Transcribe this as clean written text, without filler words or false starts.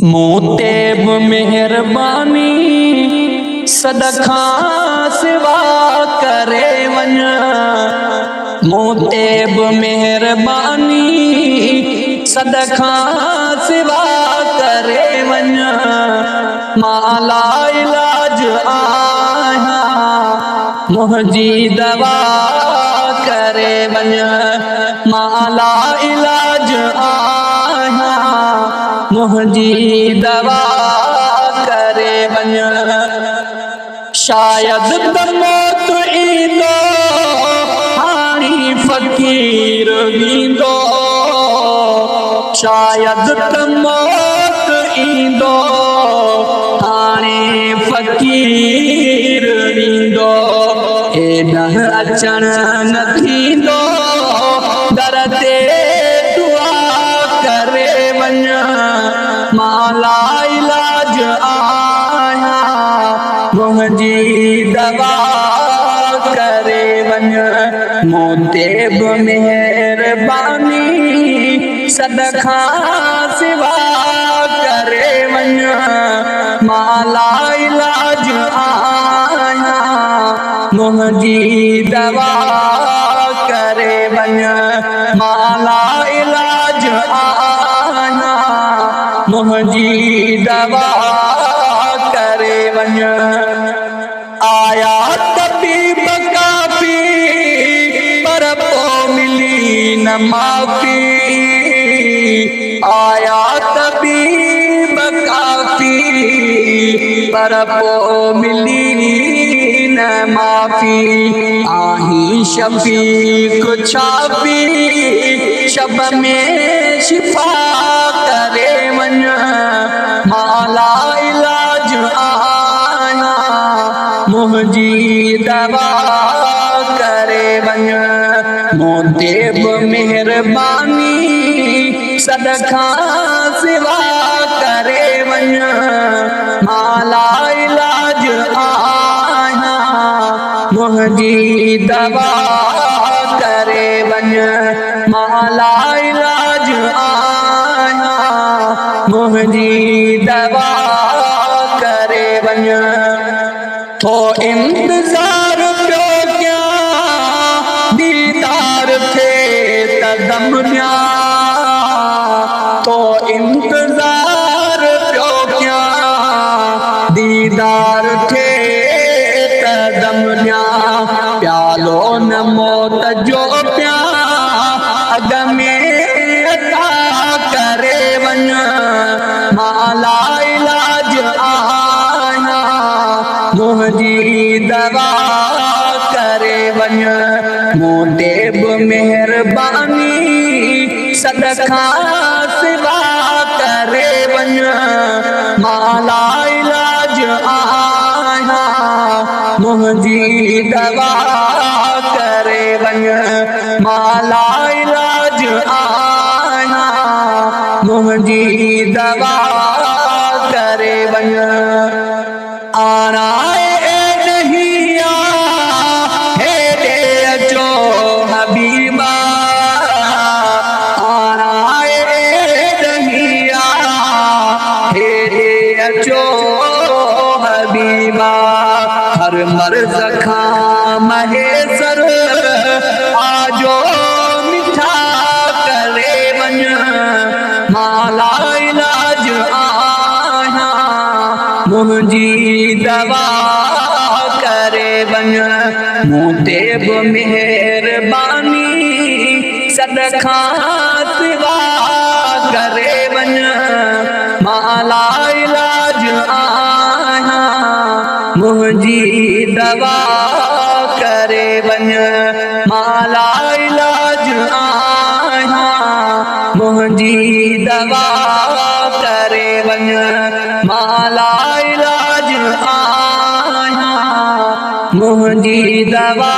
मोतेब मेहरबानी सदखा सिवा करे वन। मोतेब मेहरबानी सदखा सिवा करे वन। माला इलाज आया मुझी दवा करे वन। माला इलाज आया मुझी दवा करे वन। शायद त मौत ईंदो हाणी फ़कीर वींदो। शायद त मौत ईंदो हाणे फ़कीर वींदो। एॾांह अचण न थींदो दर ते दुआ करे वञ। माला इलाज आया मुझी दवा करे वञ। मोतेब मेहरबानी सदखा सिवा करे वञ। माला इलाज आया मुझी दवा करे वञ। माला इलाज आया मुझी दवा करे वञ। आया तबीब काफ़ी पर पोइ मिली न माफ़ी। आया तबीब काफ़ी पर पोइ मिली न माफ़ी। आही शफ़ीक छापी शब में शिफ़ा करे वञ। माला इलाज आया मुझी दवा करे वञ। मोतेब मेहरबानी सदखा सिवा करे वञ। माला इलाज आया मुझी दवा करे वञ। माला इलाज आया मुझी दवा करे वञ। थो इंतज़ार पियो कयां दीदार थे त दम ॾियां। थो इंतज़ार पियो कयां दीदार थे त दम ॾियां। प्यालो न मौत जो पिया अॻ में अता करे वञ। माला इलाज आया मुझी दवा करे वञ। मोतेब मेहरबानी सदखा सिवा करे वञ। माला इलाज आया मुझी दवा करे वञ। माला इलाज आया मुझी दवा करे वञ। आना नहीं हेॾे अचो हबीबा। आना नहीं हेॾे अचो हबीबा। हर मर्ज़ खां महेसर आजो मिठा करे वञ। माला इलाज आया मुझी दवा करे वञ। मोतेब मेहरबानी सदखा सिवा करे वञ। माला इलाज आया मुझी दवा करे वञ। माला इलाज आया मुझी दवा करे वञ। माला इलाज आया मुझी दवा